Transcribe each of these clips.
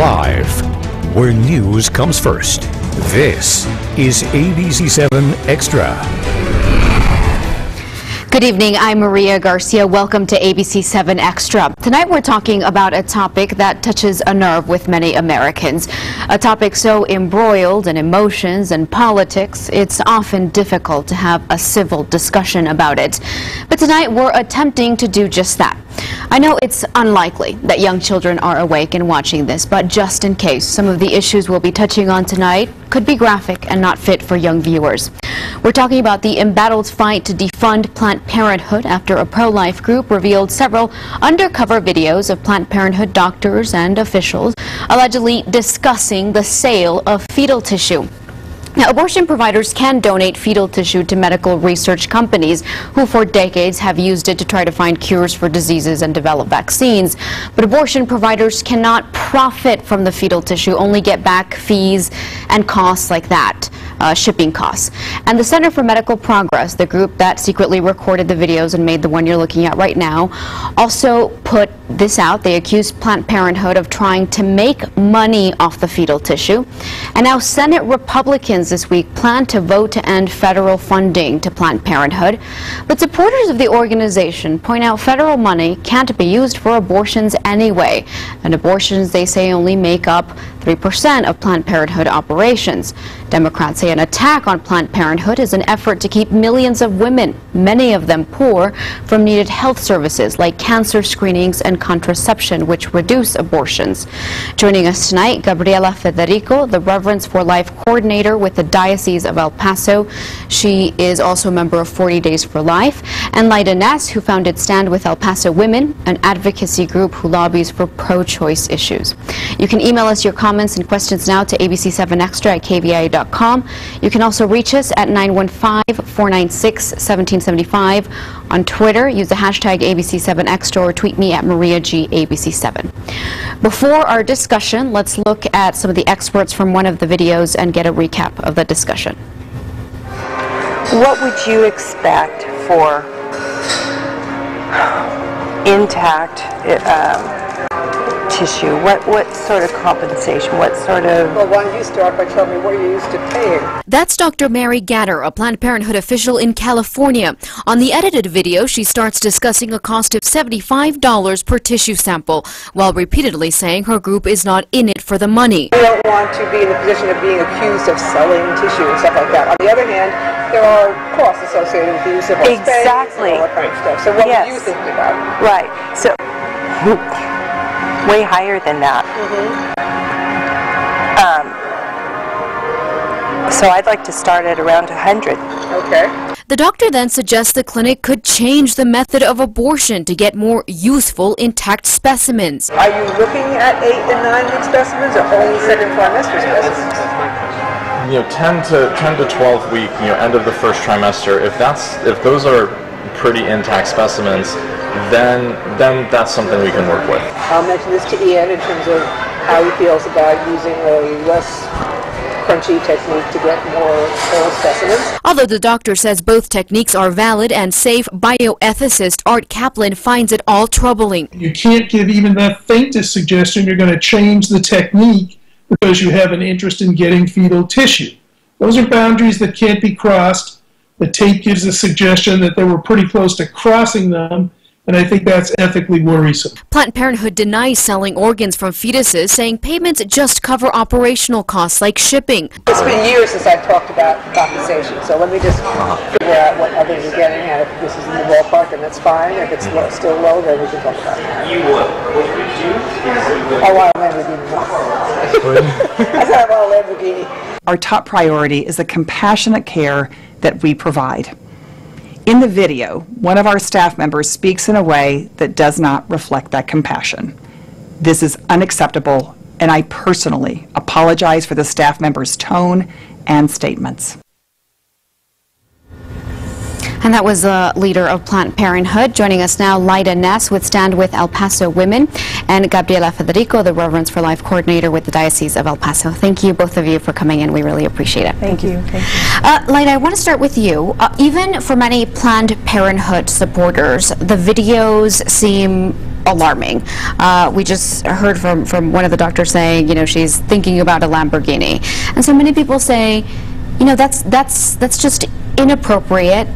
Live, where news comes first. This is ABC-7 Xtra. Good evening, I'm Maria Garcia. Welcome to ABC-7 Extra. Tonight we're talking about a topic that touches a nerve with many Americans. A topic so embroiled in emotions and politics, it's often difficult to have a civil discussion about it. But tonight we're attempting to do just that. I know it's unlikely that young children are awake and watching this, but just in case, some of the issues we'll be touching on tonight could be graphic and not fit for young viewers. We're talking about the embattled fight to defund Planned Parenthood after a pro-life group revealed several undercover videos of Planned Parenthood doctors and officials allegedly discussing the sale of fetal tissue. Now, abortion providers can donate fetal tissue to medical research companies who for decades have used it to try to find cures for diseases and develop vaccines. But abortion providers cannot profit from the fetal tissue, only get back fees and costs like that, shipping costs. And the Center for Medical Progress, the group that secretly recorded the videos and made the one you're looking at right now, also put this out. They accused Planned Parenthood of trying to make money off the fetal tissue. And now Senate Republicans this week plan to vote to end federal funding to Planned Parenthood. But supporters of the organization point out federal money can't be used for abortions anyway. And abortions, they say, only make up 3% of Planned Parenthood operations. Democrats say an attack on Planned Parenthood is an effort to keep millions of women, many of them poor, from needed health services like cancer screenings and contraception, which reduce abortions. Joining us tonight, Gabriela, Fererico, the Reverence for Life coordinator with the Diocese of El Paso. She is also a member of 40 Days for Life. And Lyda Ness, who founded Stand with El Paso Women, an advocacy group who lobbies for pro-choice issues. You can email us your comments and questions now to AB-7 at KVIA.com. You can also reach us at 915-496-1775. On Twitter, use the hashtag ABC7Extra or tweet me at MariaGABC7. Before our discussion, let's look at some of the experts from one of the videos and get a recap of the discussion. What would you expect for intact tissue? What sort of compensation? What sort of... Well, why don't you start by telling me what you're used to paying? That's Dr. Mary Gatter, a Planned Parenthood official in California. On the edited video, she starts discussing a cost of $75 per tissue sample, while repeatedly saying her group is not in it for the money. We don't want to be in the position of being accused of selling tissue and stuff like that. On the other hand, there are costs associated with the use of our space and all that kind of stuff. So what are you thinking about? Right. So... way higher than that. So I'd like to start at around 100. Okay. The doctor then suggests the clinic could change the method of abortion to get more useful, intact specimens. Are you looking at 8 and 9 week specimens or only second trimester specimens? 10 to 12 week, end of the first trimester. If those are pretty intact specimens, then that's something we can work with. I'll mention this to Ian in terms of how he feels about using a less crunchy technique to get more whole specimens. Although the doctor says both techniques are valid and safe, bioethicist Art Kaplan finds it all troubling. You can't give even the faintest suggestion you're going to change the technique because you have an interest in getting fetal tissue. Those are boundaries that can't be crossed. The tape gives a suggestion that they were pretty close to crossing them, and I think that's ethically worrisome. Planned Parenthood denies selling organs from fetuses, saying payments just cover operational costs like shipping. It's been years since I've talked about compensation, so let me just figure out what others are getting at. If this is in the ballpark, then that's fine. If it's still low, then we can talk about it. I want a Lamborghini. I said I want a Lamborghini. Our top priority is the compassionate care that we provide. In the video, one of our staff members speaks in a way that does not reflect that compassion. This is unacceptable, and I personally apologize for the staff member's tone and statements. And that was the leader of Planned Parenthood. Joining us now, Lyda Ness with Stand with El Paso Women, and Gabriela, Fererico, the Reverence for Life coordinator with the Diocese of El Paso. Thank you, both of you, for coming in. We really appreciate it. Thank you. Thank you. Lyda, I want to start with you. Even for many Planned Parenthood supporters, the videos seem alarming. We just heard from one of the doctors saying, you know, she's thinking about a Lamborghini. And so many people say, you know, that's just inappropriate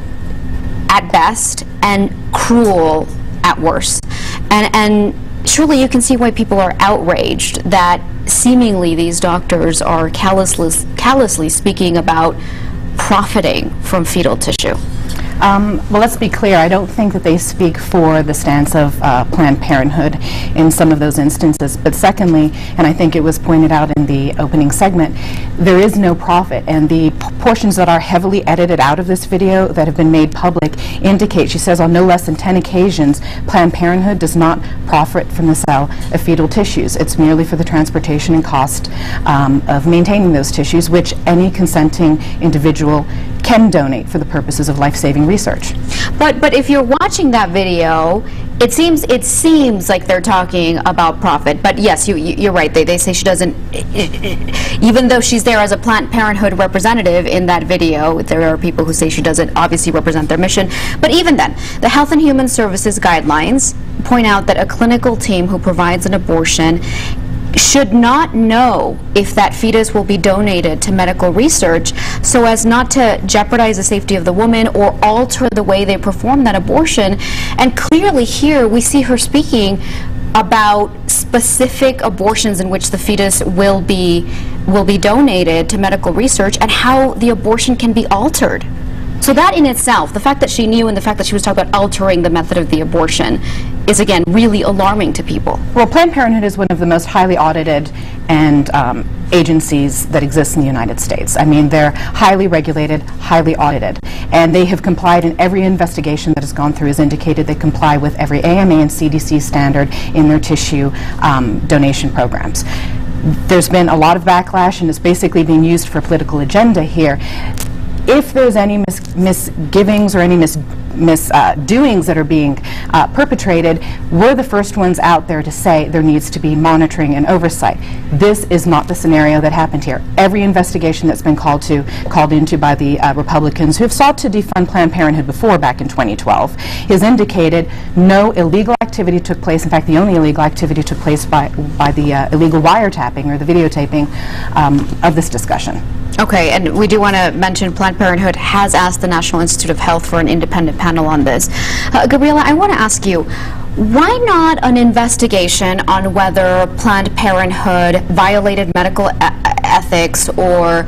at best and cruel at worst. And surely you can see why people are outraged that seemingly these doctors are callously speaking about profiting from fetal tissue. Well, let's be clear. I don't think that they speak for the stance of Planned Parenthood in some of those instances. But secondly, and I think it was pointed out in the opening segment, there is no profit. And the portions that are heavily edited out of this video that have been made public indicate, she says on no less than 10 occasions, Planned Parenthood does not profit from the sale of fetal tissues. It's merely for the transportation and cost of maintaining those tissues, which any consenting individual can donate for the purposes of life-saving research. But if you're watching that video, it seems like they're talking about profit. But yes, you're right. They say she doesn't, even though she's there as a Planned Parenthood representative in that video, there are people who say she doesn't obviously represent their mission. But even then, the Health and Human Services guidelines point out that a clinical team who provides an abortion should not know if that fetus will be donated to medical research so as not to jeopardize the safety of the woman or alter the way they perform that abortion. And clearly here we see her speaking about specific abortions in which the fetus will be donated to medical research and how the abortion can be altered. So that in itself, the fact that she knew and the fact that she was talking about altering the method of the abortion is, again, really alarming to people. Well, Planned Parenthood is one of the most highly audited and agencies that exist in the United States. I mean, they're highly regulated, highly audited, and they have complied in every investigation that has gone through has indicated they comply with every AMA and CDC standard in their tissue donation programs. There's been a lot of backlash, and it's basically being used for a political agenda here. If there's any misgivings or any misdoings that are being perpetrated, we're the first ones out there to say there needs to be monitoring and oversight. This is not the scenario that happened here. Every investigation that's been called into by the Republicans who have sought to defund Planned Parenthood before, back in 2012, has indicated no illegal activity took place. In fact, the only illegal activity took place by the illegal wiretapping or the videotaping of this discussion. Okay, and we do want to mention Planned Parenthood has asked the National Institute of Health for an independent panel on this. Gabriela, I want to ask you, why not an investigation on whether Planned Parenthood violated medical ethics or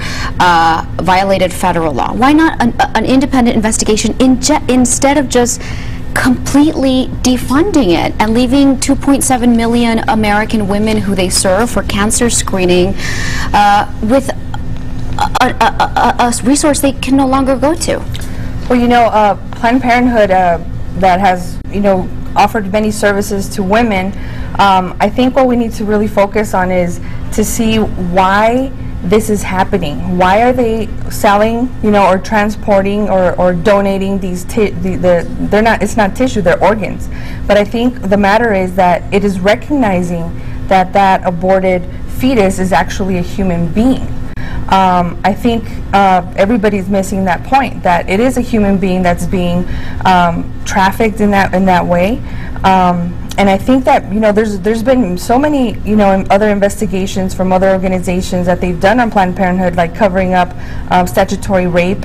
violated federal law? Why not an independent investigation instead of just completely defunding it and leaving 2.7 million American women who they serve for cancer screening with a resource they can no longer go to? Well, you know, Planned Parenthood that has, you know, offered many services to women, I think what we need to really focus on is to see why this is happening. Why are they selling, you know, or transporting or donating these they're not, it's not tissue, they're organs. But I think the matter is that it is recognizing that that aborted fetus is actually a human being. I think everybody's missing that point, that it is a human being that's being trafficked in that way. And I think that, you know, there's been so many, you know, other investigations from other organizations that they've done on Planned Parenthood, like covering up statutory rape,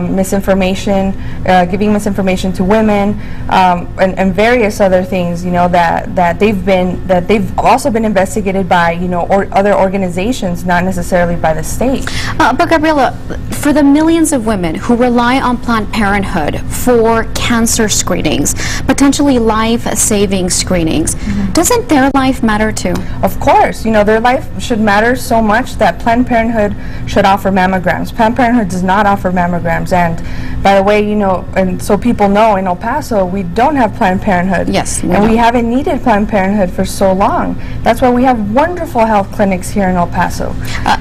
misinformation, giving misinformation to women, and various other things, you know, that they've also been investigated by, you know, other organizations, not necessarily by the state. But Gabriela, for the millions of women who rely on Planned Parenthood for cancer screenings, potentially life-saving screenings, doesn't their life matter too? Of course, you know, their life should matter so much that Planned Parenthood should offer mammograms. Planned Parenthood does not offer mammograms, and by the way, you know, and so people know, in El Paso we don't have Planned Parenthood. Yes, we haven't needed Planned Parenthood for so long. That's why we have wonderful health clinics here in El Paso.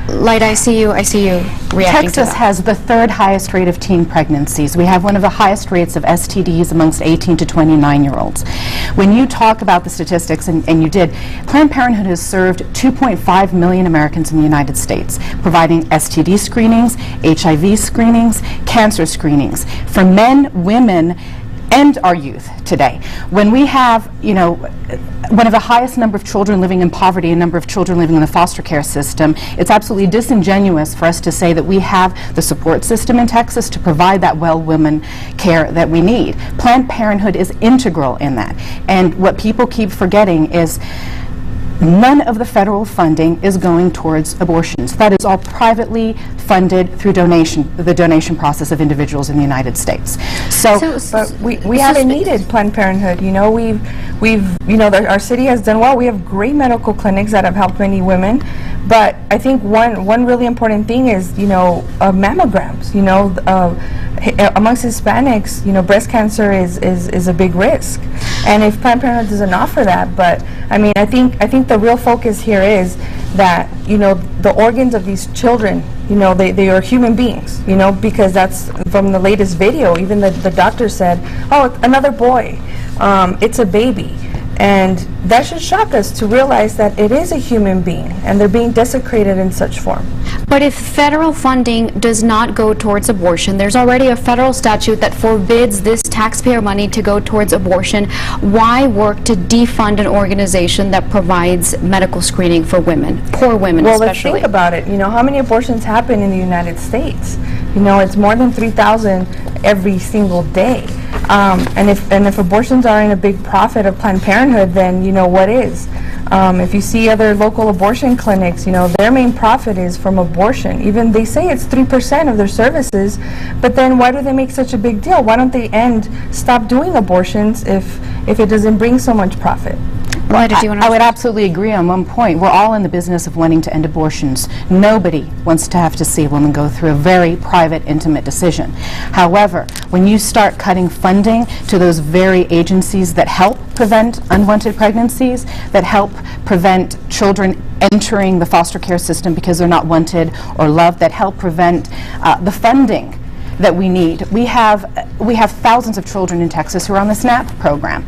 Lyda, I see you reacting Texas has the third highest rate of teen pregnancies. We have one of the highest rates of STDs amongst 18 to 29-year-olds. When you talk about the statistics, and you did, Planned Parenthood has served 2.5 million Americans in the United States, providing STD screenings, HIV screenings, cancer screenings for men, women, and our youth today. When we have, you know, one of the highest number of children living in poverty, a number of children living in the foster care system, it's absolutely disingenuous for us to say that we have the support system in Texas to provide that well-woman care that we need. Planned Parenthood is integral in that. And what people keep forgetting is none of the federal funding is going towards abortions. That is all privately funded through the donation process of individuals in the United States. But we haven't needed Planned Parenthood. You know, our city has done well. We have great medical clinics that have helped many women. But I think one really important thing is, you know, mammograms. You know, amongst Hispanics, you know, breast cancer is a big risk. And if Planned Parenthood doesn't offer that, but I mean, I think the real focus here is that, you know, the organs of these children, you know, they are human beings, you know, because that's from the latest video. Even the doctor said, oh, another boy, it's a baby. And that should shock us to realize that it is a human being and they're being desecrated in such form. But if federal funding does not go towards abortion, there's already a federal statute that forbids this taxpayer money to go towards abortion. Why work to defund an organization that provides medical screening for women, poor women especially? Well, let's think about it. You know, how many abortions happen in the United States? You know, it's more than 3,000 every single day. And if abortions aren't a big profit of Planned Parenthood, then you know what is. If you see other local abortion clinics, you know, their main profit is from abortion. Even they say it's 3% of their services, but then why do they make such a big deal? Why don't they stop doing abortions if it doesn't bring so much profit? I would absolutely agree on one point. We're all in the business of wanting to end abortions. Nobody wants to have to see a woman go through a very private, intimate decision. However, when you start cutting funding to those very agencies that help prevent unwanted pregnancies, that help prevent children entering the foster care system because they're not wanted or loved, that help prevent the funding that we need. We have thousands of children in Texas who are on the SNAP program.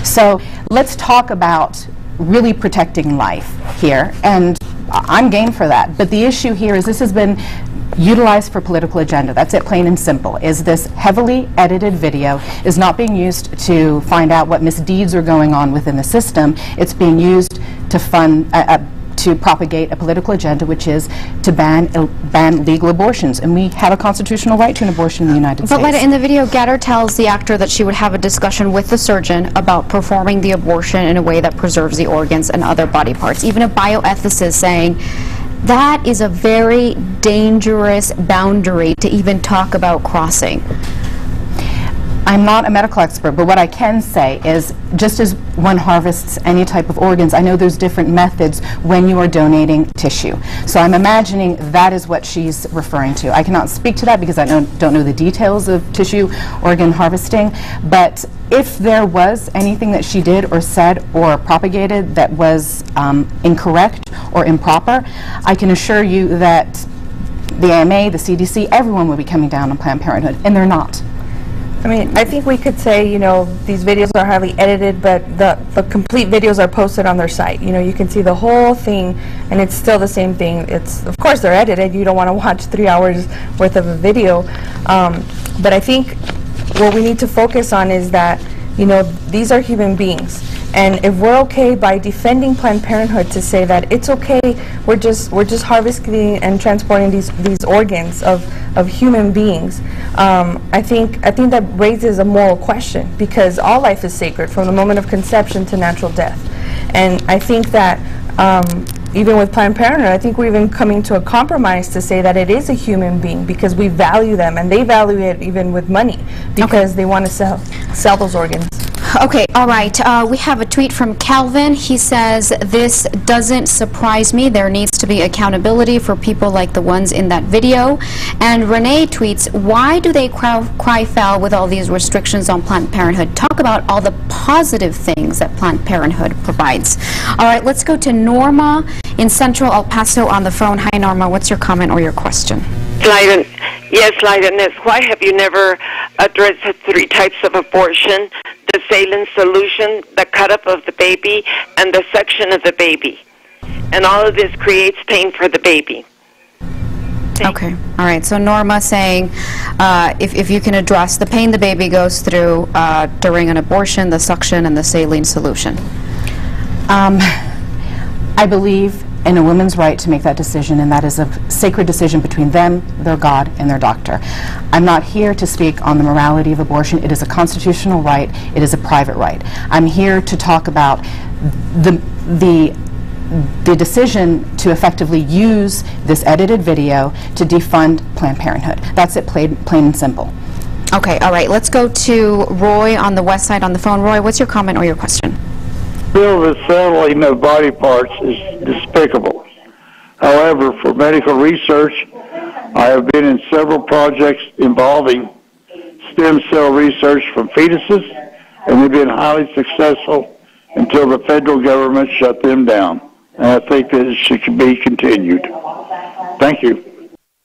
So let's talk about really protecting life here, and I'm game for that. But the issue here is this has been utilized for political agenda. That's it, plain and simple. Is this heavily edited video is not being used to find out what misdeeds are going on within the system. It's being used to fund to propagate a political agenda, which is to ban legal abortions. And we have a constitutional right to an abortion in the United States. But Lyda, in the video, Gatter tells the actor that she would have a discussion with the surgeon about performing the abortion in a way that preserves the organs and other body parts. Even a bioethicist saying that is a very dangerous boundary to even talk about crossing. I'm not a medical expert, but what I can say is just as one harvests any type of organs, I know there's different methods when you are donating tissue. So I'm imagining that is what she's referring to. I cannot speak to that because I don't know the details of tissue organ harvesting, but if there was anything that she did or said or propagated that was incorrect or improper, I can assure you that the AMA, the CDC, everyone would be coming down on Planned Parenthood, and they're not. I mean, I think we could say, you know, these videos are highly edited, but the complete videos are posted on their site. You know, you can see the whole thing, and it's still the same thing. It's, of course, they're edited. You don't want to watch 3 hours worth of a video. But I think what we need to focus on is that, you know, these are human beings. And if we're okay by defending Planned Parenthood to say that it's okay, we're just harvesting and transporting these organs of human beings, I think that raises a moral question, because all life is sacred from the moment of conception to natural death. And I think that even with Planned Parenthood, I think we're even coming to a compromise to say that it is a human being because we value them, and they value it even with money because they want to sell those organs. Okay, all right. We have a tweet from Calvin. He says, "This doesn't surprise me. There needs to be accountability for people like the ones in that video." And Renee tweets, "Why do they cry foul with all these restrictions on Planned Parenthood? Talk about all the positive things that Planned Parenthood provides." All right, let's go to Norma in Central El Paso on the phone. Hi, Norma. What's your comment or your question? Lyda, yes, Lyda, Ness, why have you never addressed the 3 types of abortion, the saline solution, the cut-up of the baby, and the suction of the baby? And all of this creates pain for the baby. Okay. All right. So Norma saying if you can address the pain the baby goes through during an abortion, the suction, and the saline solution. I believe in a woman's right to make that decision, and that is a sacred decision between them, their God, and their doctor. I'm not here to speak on the morality of abortion. It is a constitutional right. It is a private right. I'm here to talk about the decision to effectively use this edited video to defund Planned Parenthood. That's it, plain and simple. Okay. All right. Let's go to Roy on the west side on the phone. Roy, what's your comment or your question? Bill, the settling of body parts is despicable. However, for medical research, I have been in several projects involving stem cell research from fetuses, and they've been highly successful until the federal government shut them down. And I think that it should be continued. Thank you.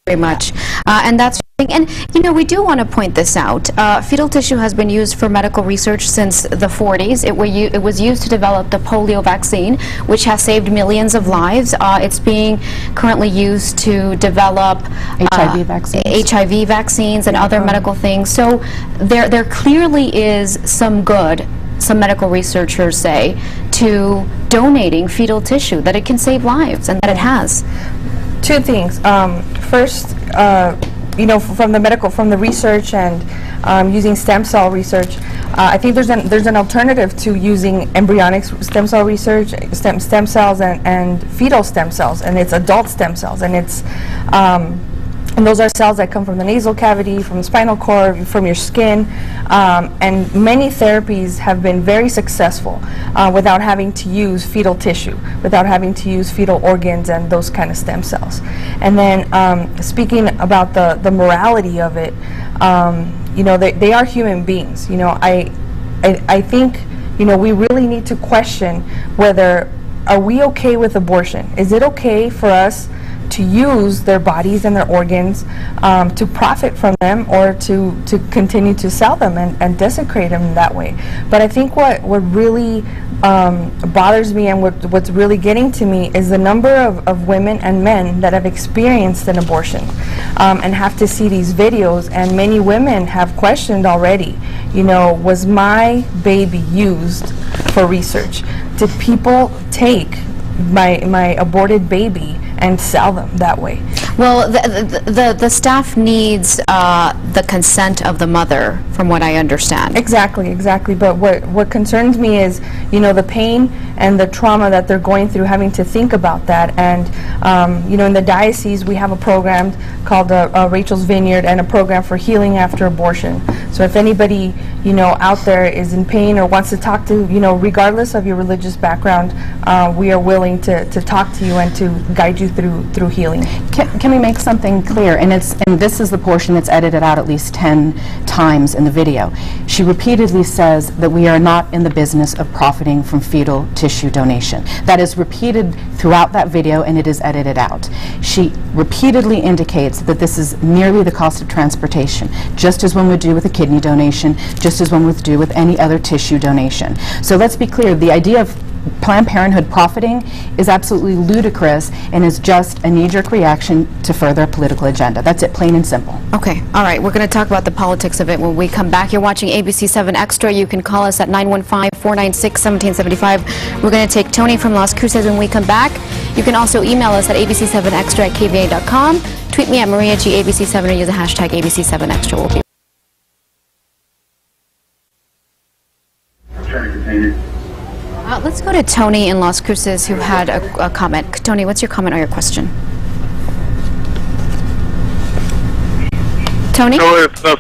Very much. And that's and you know, we do want to point this out. Fetal tissue has been used for medical research since the 40s. It was used to develop the polio vaccine, which has saved millions of lives. It's being currently used to develop HIV vaccines and other medical things. So there clearly is some good, some medical researchers say, to donating fetal tissue, that it can save lives, and that it has. Two things. First, you know, from the research and using stem cell research, I think there's an alternative to using embryonic stem cell research, stem cells and fetal stem cells, and it's adult stem cells, and it's and those are cells that come from the nasal cavity, from the spinal cord, from your skin, and many therapies have been very successful without having to use fetal tissue, without having to use fetal organs and those kind of stem cells. And then speaking about the morality of it, you know, they are human beings. You know, I think, you know, we really need to question whether, are we okay with abortion? Is it okay for us to use their bodies and their organs to profit from them, or to continue to sell them and desecrate them that way? But I think what really bothers me and what's really getting to me is the number of women and men that have experienced an abortion and have to see these videos, and many women have questioned already, you know, was my baby used for research? Did people take my aborted baby and sell them that way? Well, the staff needs the consent of the mother, from what I understand. Exactly. But what concerns me is, you know, the pain and the trauma that they're going through, having to think about that. And you know, in the diocese, we have a program called Rachel's Vineyard, and a program for healing after abortion. So if anybody, you know, out there is in pain or wants to talk to, you know, regardless of your religious background, we are willing to talk to you and to guide you through healing. Can we make something clear? And this is the portion that's edited out at least 10 times in the video. She repeatedly says that we are not in the business of profiting from fetal tissue donation. That is repeated throughout that video, and it is edited out. She repeatedly indicates that this is merely the cost of transportation, just as one would do with a kidney donation, just as one would do with any other tissue donation. So let's be clear, the idea of Planned Parenthood profiting is absolutely ludicrous and is just a knee-jerk reaction to further a political agenda. That's it, plain and simple. Okay, all right, we're going to talk about the politics of it when we come back. You're watching ABC7 Extra. You can call us at 915-496-1775. We're going to take Tony from Las Cruces when we come back. You can also email us at AB7Extra at KVIA.com. Tweet me at Maria G ABC7 or use the hashtag ABC7 Extra. We'll be let's go to Tony in Las Cruces, who had a comment. Tony, what's your comment or your question? Tony? So if the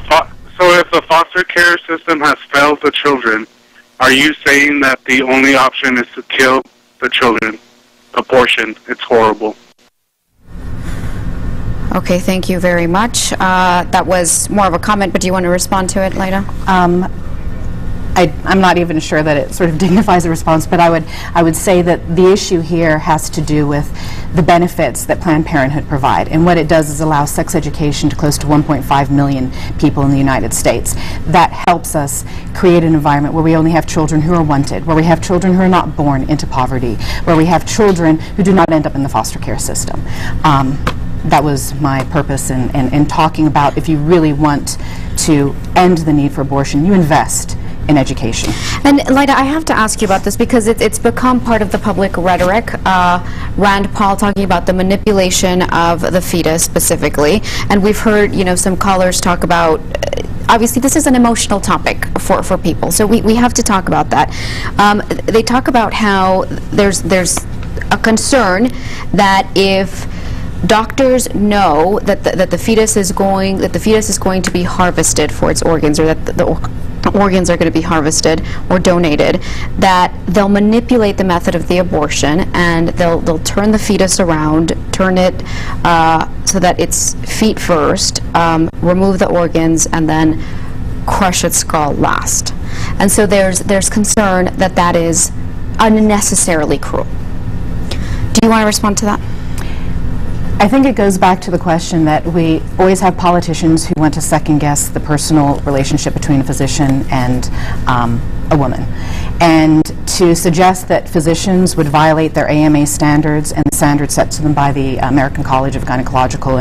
foster care system has failed the children, are you saying that the only option is to kill the children? Abortion, it's horrible. Okay, thank you very much. That was more of a comment, but do you want to respond to it, Lyda? I'm not even sure that it sort of dignifies a response, but I would say that the issue here has to do with the benefits that Planned Parenthood provide. And what it does is allow sex education to close to 1.5 million people in the United States. That helps us create an environment where we only have children who are wanted, where we have children who are not born into poverty, where we have children who do not end up in the foster care system. that was my purpose in talking about, if you really want to end the need for abortion, you invest in education. And Lyda, I have to ask you about this because it's become part of the public rhetoric. Rand Paul talking about the manipulation of the fetus specifically, and we've heard, you know, some callers talk about. Obviously, this is an emotional topic for people, so we have to talk about that. They talk about how there's a concern that if doctors know that the fetus is going to be harvested for its organs, or that the organs are going to be harvested or donated, that they'll manipulate the method of the abortion and they'll turn the fetus around, turn it so that it's feet first, remove the organs, and then crush its skull last. And so there's concern that that is unnecessarily cruel. Do you want to respond to that? I think it goes back to the question that we always have politicians who want to second guess the personal relationship between a physician and a woman. And to suggest that physicians would violate their AMA standards and standards set to them by the American College of Gynecological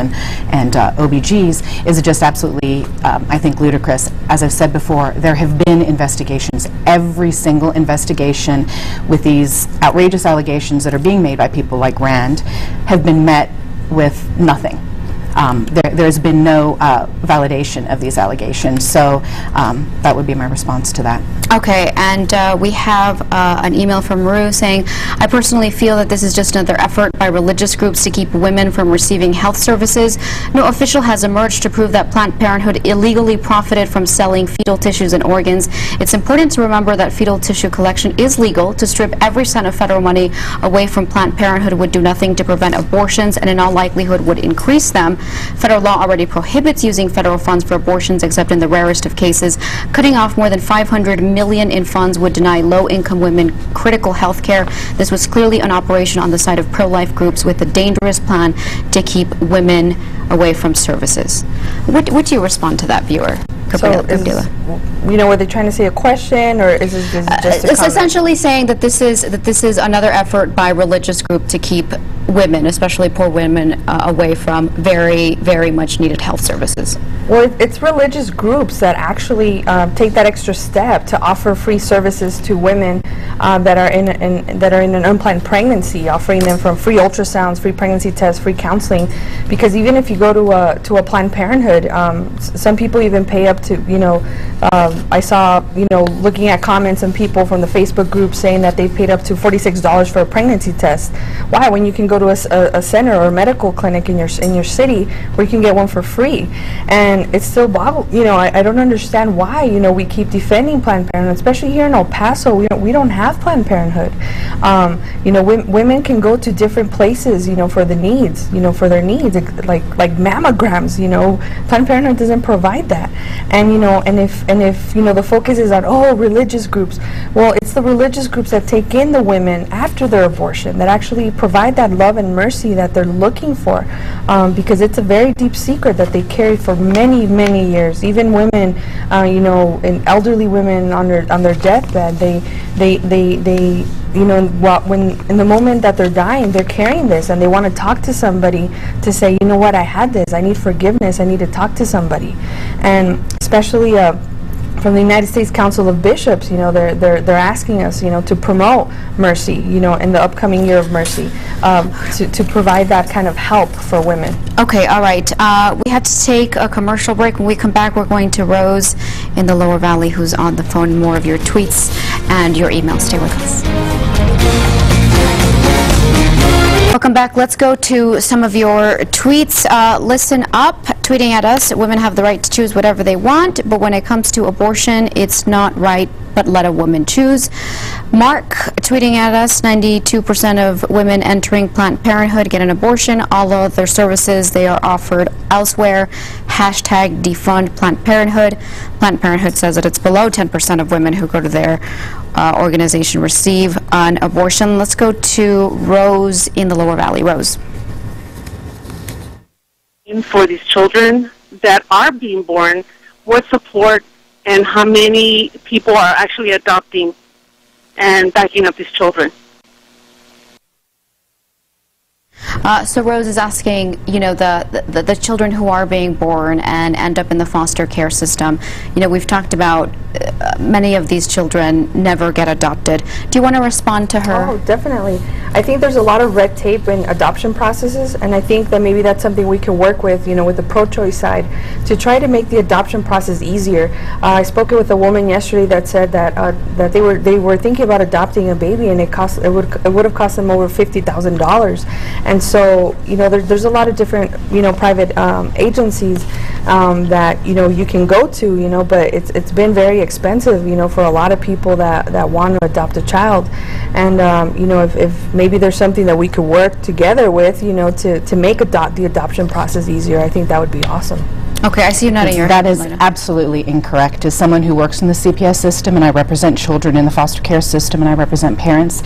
and OBGs is just absolutely, I think, ludicrous. As I've said before, there have been investigations. Every single investigation with these outrageous allegations that are being made by people like Rand have been met with nothing. There's been no validation of these allegations, so that would be my response to that. Okay, and we have an email from Rue saying, I personally feel that this is just another effort by religious groups to keep women from receiving health services. No official has emerged to prove that Planned Parenthood illegally profited from selling fetal tissues and organs. It's important to remember that fetal tissue collection is legal. To strip every cent of federal money away from Planned Parenthood would do nothing to prevent abortions, and in all likelihood would increase them. Federal law already prohibits using federal funds for abortions except in the rarest of cases. Cutting off more than $500 million in funds would deny low-income women critical health care. This was clearly an operation on the side of pro-life groups with a dangerous plan to keep women away from services. What do you respond to that, viewer? So were they trying to say a question, or is it just a it's essentially saying that this is another effort by a religious group to keep women, especially poor women, away from very, very much needed health services. Well, it's religious groups that actually take that extra step to offer free services to women that are in an unplanned pregnancy, offering them from free ultrasounds, free pregnancy tests, free counseling. Because even if you go to a Planned Parenthood, some people even pay up to, I saw, looking at comments and people from the Facebook group saying that they paid up to $46 for a pregnancy test. Why? When you can go to a center or a medical clinic in your city where you can get one for free. And it's still I don't understand why, we keep defending Planned Parenthood, especially here in El Paso. We don't have Planned Parenthood. Women can go to different places, for the needs, for their needs, like mammograms. Planned Parenthood doesn't provide that. And if the focus is on religious groups, well, it's the religious groups that take in the women after their abortion that actually provide that love and mercy that they're looking for, because it's a very deep secret that they carry for many, many years. Even women, and elderly women on their deathbed, when in the moment that they're dying, they're carrying this and they want to talk to somebody to say, you know what, I had this, I need forgiveness, I need to talk to somebody. And especially from the United States Council of Bishops, they're asking us, to promote mercy, in the upcoming year of mercy, to provide that kind of help for women. Okay, all right. We have to take a commercial break. When we come back, we're going to Rose in the Lower Valley, who's on the phone. More of your tweets and your emails. Stay with us. Welcome back. Let's go to some of your tweets. Listen up, tweeting at us. Women have the right to choose whatever they want, but when it comes to abortion, it's not right, but let a woman choose. Mark tweeting at us, 92% of women entering Planned Parenthood get an abortion. All of their services, they are offered elsewhere. Hashtag defund Planned Parenthood. Planned Parenthood says that it's below 10% of women who go to their organization receive an abortion. Let's go to Rose in the Lower Valley. Rose. For these children that are being born, what support and how many people are actually adopting and backing up these children? So Rose is asking, you know, the children who are being born and end up in the foster care system. You know, we've talked about many of these children never get adopted. Do you want to respond to her? Oh, definitely. I think there's a lot of red tape in adoption processes, and I think that maybe that's something we can work with, you know, with the pro-choice side, to try to make the adoption process easier. I spoke with a woman yesterday that said that that they were thinking about adopting a baby, and it would have cost them over $50,000. And so, you know, there's a lot of different, you know, private agencies that, you know, you can go to, you know, but it's been very expensive, you know, for a lot of people that want to adopt a child. And you know, if maybe there's something that we could work together with, you know, to make the adoption process easier, I think that would be awesome. Okay, I see you nodding your head. That is Lyda. absolutely incorrect. As someone who works in the CPS system, and I represent children in the foster care system, and I represent parents,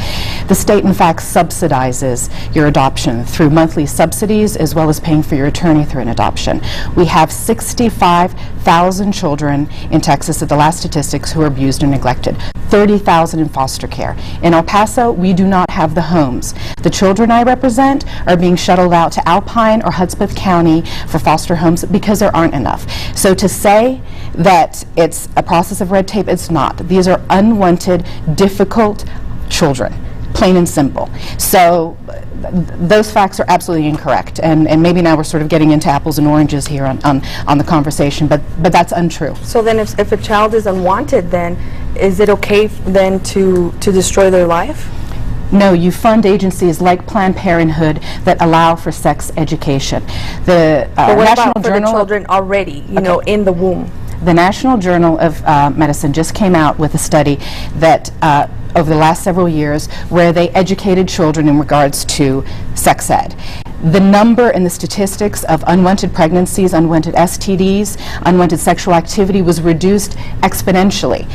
the state in fact subsidizes your adoption through monthly subsidies as well as paying for your attorney through an adoption. We have 65,000 children in Texas at the last statistics who are abused and neglected. 30,000 in foster care. In El Paso, we do not have the homes. The children I represent are being shuttled out to Alpine or Hudspeth County for foster homes because there aren't enough. So to say that it's a process of red tape, it's not. These are unwanted, difficult children, plain and simple. So those facts are absolutely incorrect, and maybe now we're sort of getting into apples and oranges here on the conversation, but that's untrue. So then if a child is unwanted, then is it okay then to destroy their life? No, you fund agencies like Planned Parenthood that allow for sex education. The but what National about for Journal the children already, you know, in the womb? The National Journal of Medicine just came out with a study that over the last several years where they educated children in regards to sex ed. The number and the statistics of unwanted pregnancies, unwanted STDs, unwanted sexual activity was reduced exponentially.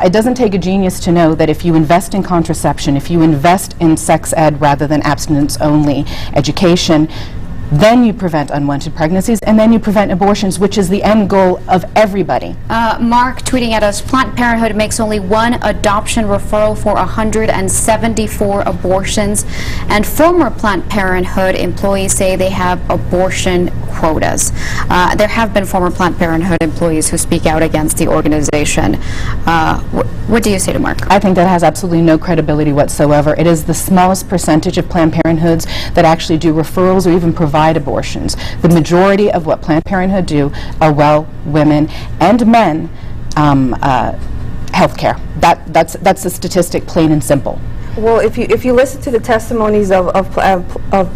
It doesn't take a genius to know that if you invest in contraception, if you invest in sex ed rather than abstinence-only education, then you prevent unwanted pregnancies, and then you prevent abortions, which is the end goal of everybody. Mark tweeting at us, Planned Parenthood makes only one adoption referral for 174 abortions, and former Planned Parenthood employees say they have abortion quotas. There have been former Planned Parenthood employees who speak out against the organization. What do you say to Mark? I think that has absolutely no credibility whatsoever. It is the smallest percentage of Planned Parenthoods that actually do referrals or even provide abortions. The majority of what Planned Parenthood do are well women and men health care. That's the statistic, plain and simple. Well, if you listen to the testimonies of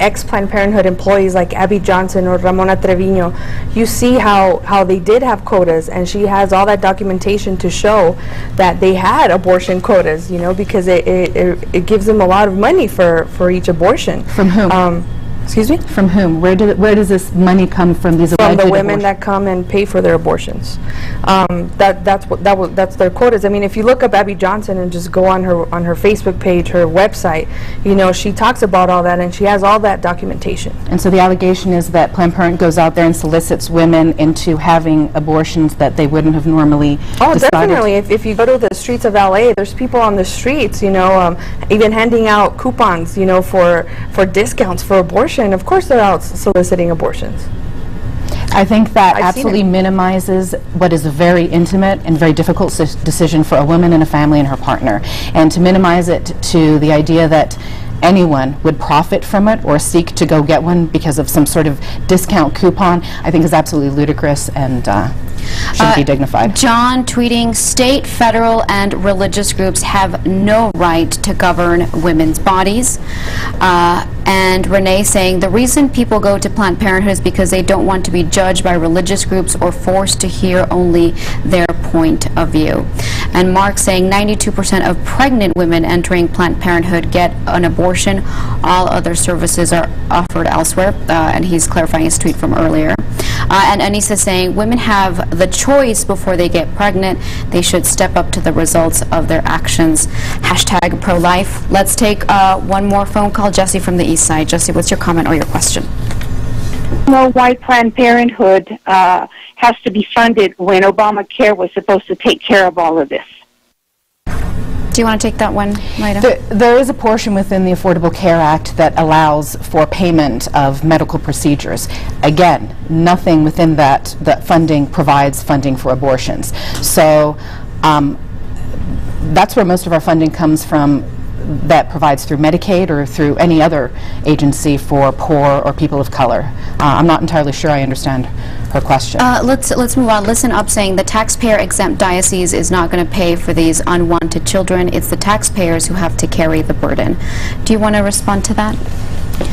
ex-Planned Parenthood employees like Abby Johnson or Ramona Trevino, you see how they did have quotas, and she has all that documentation to show that they had abortion quotas, you know, because it gives them a lot of money for each abortion. From whom? Excuse me? From whom? Where does this money come from? These from the women that come and pay for their abortions. That's their quotas. I mean, if you look up Abby Johnson and just go on her Facebook page, her website, you know, she talks about all that, and she has all that documentation. And so the allegation is that Planned Parenthood goes out there and solicits women into having abortions that they wouldn't have normally decided. Definitely. If you go to the streets of LA, there's people on the streets, you know, even handing out coupons, you know, for discounts for abortion. Of course they're out soliciting abortions. I think that absolutely minimizes what is a very intimate and very difficult decision for a woman and a family and her partner. And to minimize it to the idea that anyone would profit from it or seek to go get one because of some sort of discount coupon, I think is absolutely ludicrous and should be dignified. John tweeting, state, federal, and religious groups have no right to govern women's bodies. And Renee saying, the reason people go to Planned Parenthood is because they don't want to be judged by religious groups or forced to hear only their point of view. And Mark saying 92% of pregnant women entering Planned Parenthood get an abortion. All other services are offered elsewhere. And he's clarifying his tweet from earlier. And Anissa saying women have the choice before they get pregnant. They should step up to the results of their actions. Hashtag pro-life. Let's take one more phone call. Jesse from the East Side. Jesse, what's your comment or your question? Know why Planned Parenthood has to be funded when Obamacare was supposed to take care of all of this. Do you want to take that one, Lyda? There is a portion within the Affordable Care Act that allows for payment of medical procedures. Again, nothing within that funding provides funding for abortions. So that's where most of our funding comes from, that provides through Medicaid or through any other agency for poor or people of color. I'm not entirely sure I understand her question. Let's move on. Listen Up saying the taxpayer-exempt diocese is not going to pay for these unwanted children. It's the taxpayers who have to carry the burden. Do you want to respond to that?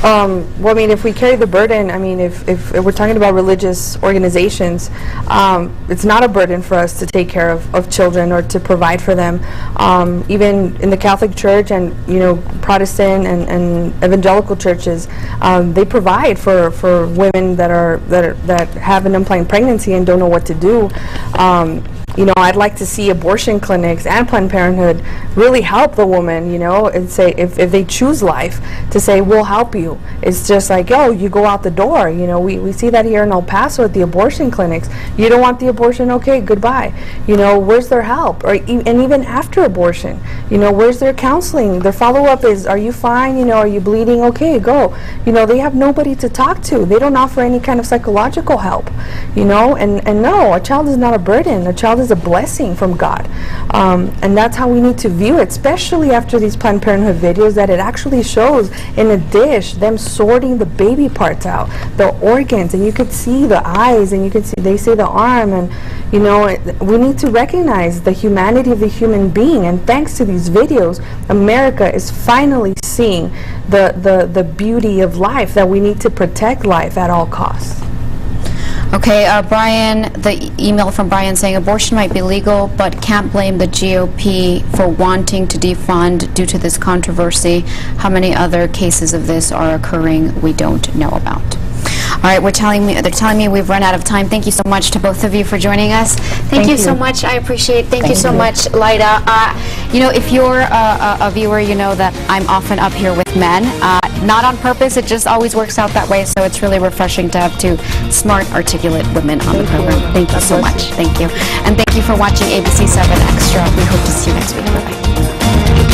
Well, I mean, if we carry the burden, I mean, if we're talking about religious organizations, it's not a burden for us to take care of children or to provide for them. Even in the Catholic Church and, you know, Protestant and evangelical churches, they provide for women that have an unplanned pregnancy and don't know what to do. You know, I'd like to see abortion clinics and Planned Parenthood really help the woman, you know, and say, if they choose life, to say, we'll help you. It's just like, oh, you go out the door. You know, we see that here in El Paso at the abortion clinics. You don't want the abortion? Okay, goodbye. You know, where's their help? And even after abortion, you know, where's their counseling? Their follow-up is, are you fine? You know, are you bleeding? Okay, go. You know, they have nobody to talk to. They don't offer any kind of psychological help, you know, and no, a child is not a burden. A child is a blessing from God, and that's how we need to view it, especially after these Planned Parenthood videos, that it actually shows in a dish them sorting the baby parts out, the organs, and you could see the eyes, and you could see, they say the arm, and you know, we need to recognize the humanity of the human being. And thanks to these videos, America is finally seeing the beauty of life, that we need to protect life at all costs. Okay, Brian, the email from Brian saying abortion might be legal, but can't blame the GOP for wanting to defund due to this controversy. How many other cases of this are occurring we don't know about? All right, they're telling me we've run out of time. Thank you so much to both of you for joining us. Thank you so much. I appreciate it. Thank you so much, Lyda. You know, if you're a viewer, you know that I'm often up here with men. Not on purpose, it just always works out that way, so it's really refreshing to have two smart, articulate women on the program. Thank you so much. Thank you. And thank you for watching ABC 7 Extra. We hope to see you next week. Bye-bye.